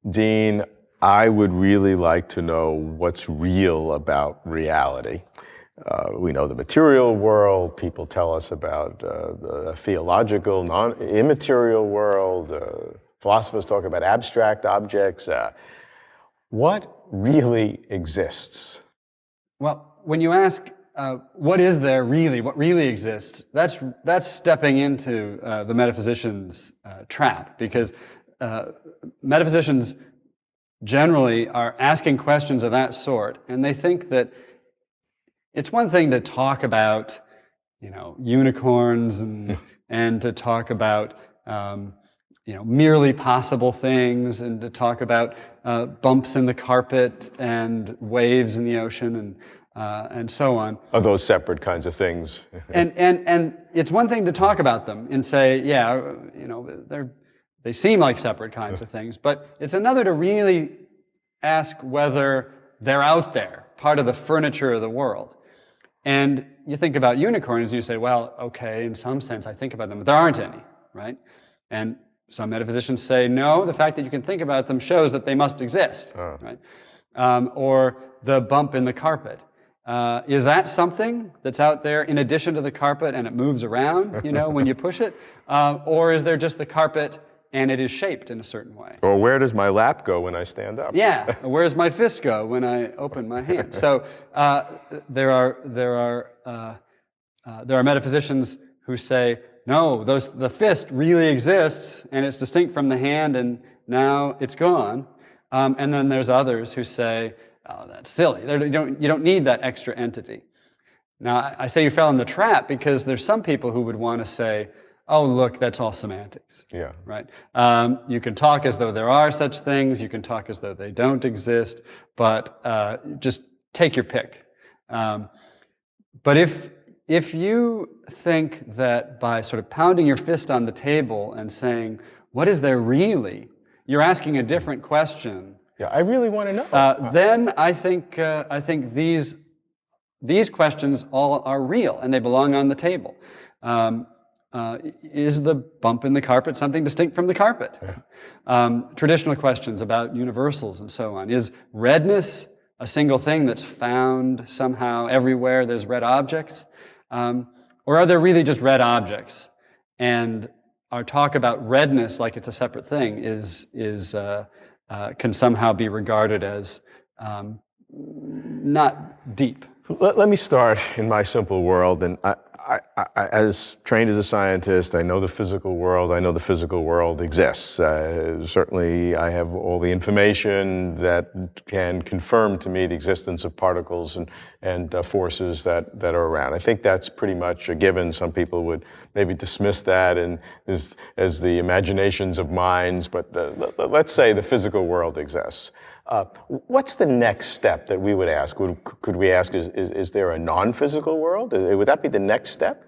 Dean, I would really like to know what's real about reality. We know the material world. People tell us about the theological, immaterial world. Philosophers talk about abstract objects. What really exists? Well, when you ask what is there really, what really exists, that's stepping into the metaphysician's trap, because metaphysicians generally are asking questions of that sort, and they think that it's one thing to talk about, unicorns and to talk about merely possible things, and to talk about bumps in the carpet and waves in the ocean and so on. Are those separate kinds of things? and it's one thing to talk about them and say, they seem like separate kinds of things, but it's another to really ask whether they're out there, part of the furniture of the world. And you think about unicorns, and you say, well, okay, in some sense I think about them, but there aren't any, right? And some metaphysicians say, no, the fact that you can think about them shows that they must exist, right? Or the bump in the carpet. Is that something that's out there in addition to the carpet and it moves around, when you push it? Or is there just the carpet and it is shaped in a certain way? Or where does my lap go when I stand up? Yeah, where does my fist go when I open my hand? So there are metaphysicians who say, no, the fist really exists and it's distinct from the hand and now it's gone. And then there's others who say, oh, that's silly. You don't need that extra entity. Now, I say you fell in the trap because there's some people who would want to say, oh, look, that's all semantics. Yeah. Right? You can talk as though there are such things. You can talk as though they don't exist. But just take your pick. But if you think that by sort of pounding your fist on the table and saying, what is there really? You're asking a different question. Yeah, I really want to know. Then I think these questions all are real and they belong on the table. Is the bump in the carpet something distinct from the carpet? Traditional questions about universals and so on. Is redness a single thing that's found somehow everywhere there's red objects? Or are there really just red objects? And our talk about redness like it's a separate thing can somehow be regarded as not deep. Let me start in my simple world. And I, as trained as a scientist, I know the physical world. I know the physical world exists. Certainly, I have all the information that can confirm to me the existence of particles and forces that are around. I think that's pretty much a given. Some people would maybe dismiss that as the imaginations of minds, but let's say the physical world exists. What's the next step that we would ask? Could we ask, is there a non-physical world? Would that be the next step?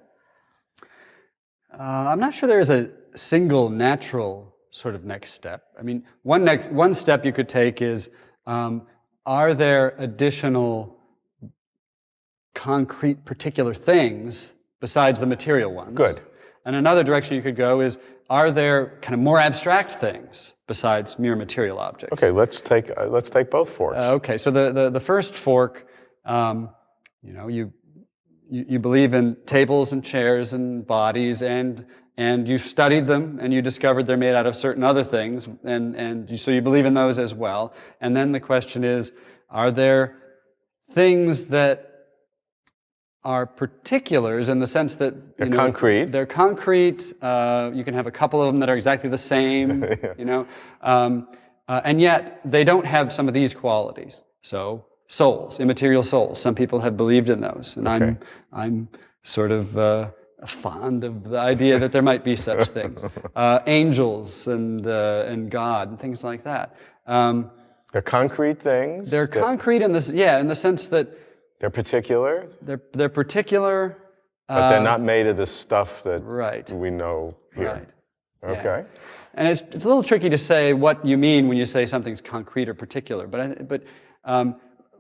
I'm not sure there is a single natural sort of next step. I mean, one step you could take is, are there additional concrete particular things besides the material ones? Good. And another direction you could go is, are there kind of more abstract things besides mere material objects? Okay, let's take both forks. Okay, so the first fork, you believe in tables and chairs and bodies, and you've studied them and you discovered they're made out of certain other things, so you believe in those as well. And then the question is, are there things that are particulars in the sense that they're concrete. They're concrete. You can have a couple of them that are exactly the same, and yet they don't have some of these qualities. So souls, immaterial souls. Some people have believed in those, and okay. I'm sort of fond of the idea that there might be such things. Angels and God and things like that. They're concrete things. They're concrete in the sense that. They're particular? They're particular. But they're not made of the stuff that right. we know here. Right. Okay. Yeah. And it's a little tricky to say what you mean when you say something's concrete or particular. But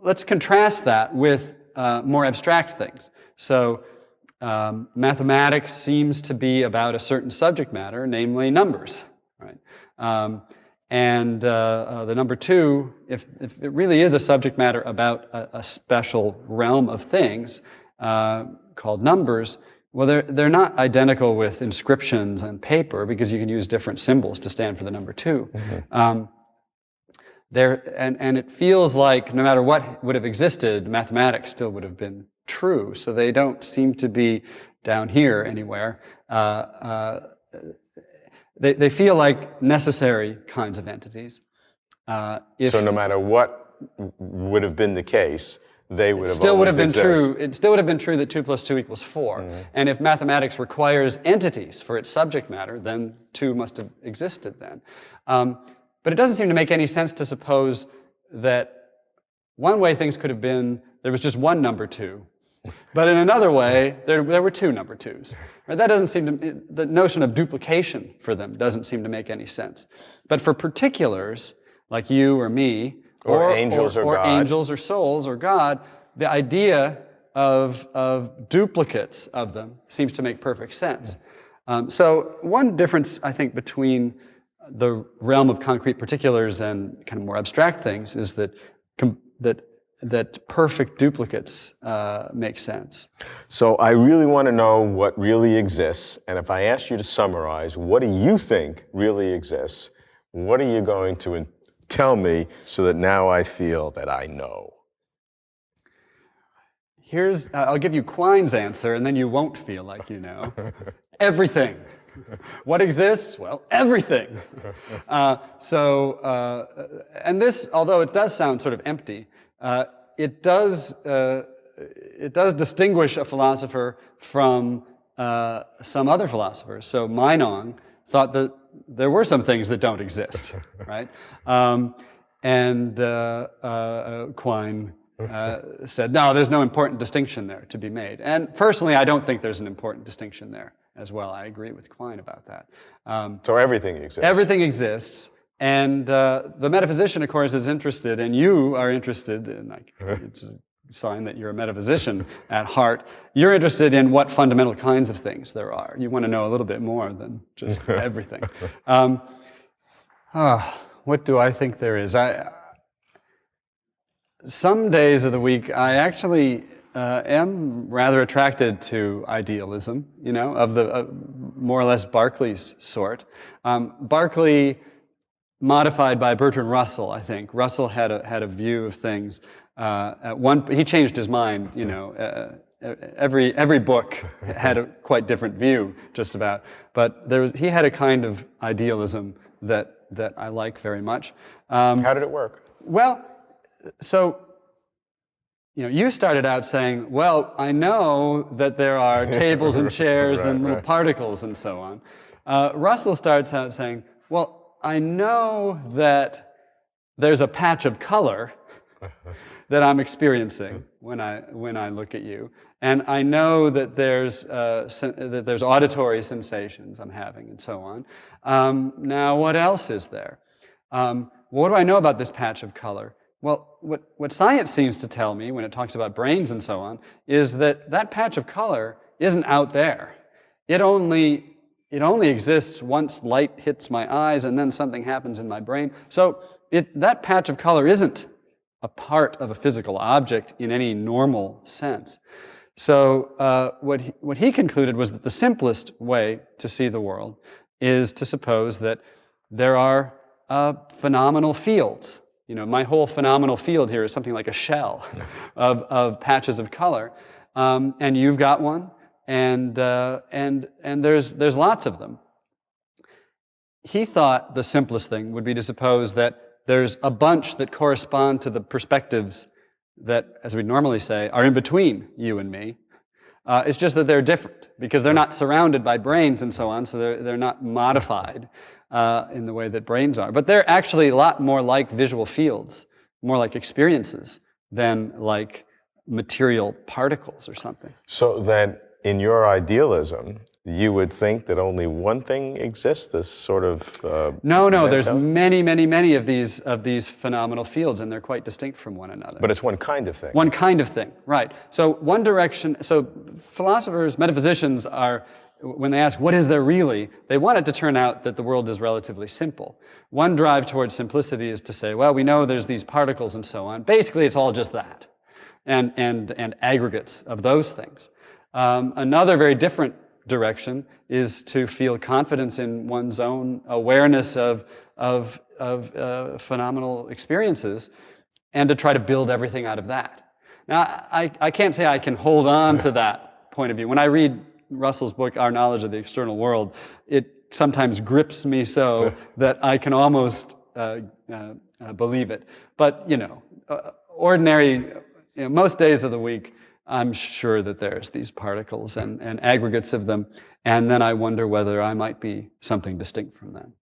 let's contrast that with more abstract things. So mathematics seems to be about a certain subject matter, namely numbers. Right. And the number 2, if it really is a subject matter about a special realm of things called numbers, well, they're not identical with inscriptions on paper because you can use different symbols to stand for the number 2. Mm-hmm. And it feels like no matter what would have existed, mathematics still would have been true. So they don't seem to be down here anywhere. They feel like necessary kinds of entities. So no matter what would have been the case, they would have still would have been exist. true. It still would have been true that 2 + 2 = 4. Mm-hmm. And if mathematics requires entities for its subject matter, then 2 must have existed then. But it doesn't seem to make any sense to suppose that one way things could have been there was just one number 2. But in another way, there were 2 number 2s. Right? That doesn't seem to, the notion of duplication for them doesn't seem to make any sense. But for particulars, like you or me, or angels or God, angels or souls or God, the idea of duplicates of them seems to make perfect sense. So one difference, I think, between the realm of concrete particulars and kind of more abstract things is that perfect duplicates make sense. So I really want to know what really exists, and if I ask you to summarize, what do you think really exists? What are you going to tell me so that now I feel that I know? I'll give you Quine's answer, and then you won't feel like you know. Everything. What exists? Well, everything. And this, although it does sound sort of empty, it does distinguish a philosopher from some other philosophers. So Meinong thought that there were some things that don't exist, right? And Quine said, no, there's no important distinction there to be made. And personally, I don't think there's an important distinction there as well. I agree with Quine about that. So everything exists. Everything exists. And the metaphysician, of course, is interested, and you are interested, and it's a sign that you're a metaphysician at heart. You're interested in what fundamental kinds of things there are. You want to know a little bit more than just everything. What do I think there is? Some days of the week, I actually am rather attracted to idealism, of the more or less Berkeley's sort. Berkeley, modified by Bertrand Russell, I think. Russell had a view of things. He changed his mind. Every book had a quite different view, just about. But he had a kind of idealism that I like very much. How did it work? Well, so you started out saying, well, I know that there are tables and chairs and little particles and so on. Russell starts out saying, well, I know that there's a patch of color that I'm experiencing when I look at you, and I know that there's auditory sensations I'm having, and so on. Now, what else is there? What do I know about this patch of color? Well, what science seems to tell me when it talks about brains and so on is that patch of color isn't out there. It only exists once light hits my eyes and then something happens in my brain. So that patch of color isn't a part of a physical object in any normal sense. So what he concluded was that the simplest way to see the world is to suppose that there are phenomenal fields. My whole phenomenal field here is something like a shell of patches of color, and you've got one. And there's lots of them. He thought the simplest thing would be to suppose that there's a bunch that correspond to the perspectives that, as we normally say, are in between you and me. It's just that they're different because they're not surrounded by brains and so on, so they're not modified in the way that brains are. But they're actually a lot more like visual fields, more like experiences than like material particles or something. So then, in your idealism, you would think that only one thing exists, this sort of... No, there's many of these phenomenal fields, and they're quite distinct from one another. But it's one kind of thing. One kind of thing, right. So one direction, so philosophers, metaphysicians are when they ask, what is there really? They want it to turn out that the world is relatively simple. One drive towards simplicity is to say, well, we know there's these particles and so on. Basically, it's all just that, and aggregates of those things. Another very different direction is to feel confidence in one's own awareness of phenomenal experiences and to try to build everything out of that. Now, I can't say I can hold on to that point of view. When I read Russell's book, Our Knowledge of the External World, it sometimes grips me so that I can almost believe it. But, most days of the week, I'm sure that there's these particles and aggregates of them, and then I wonder whether I might be something distinct from them.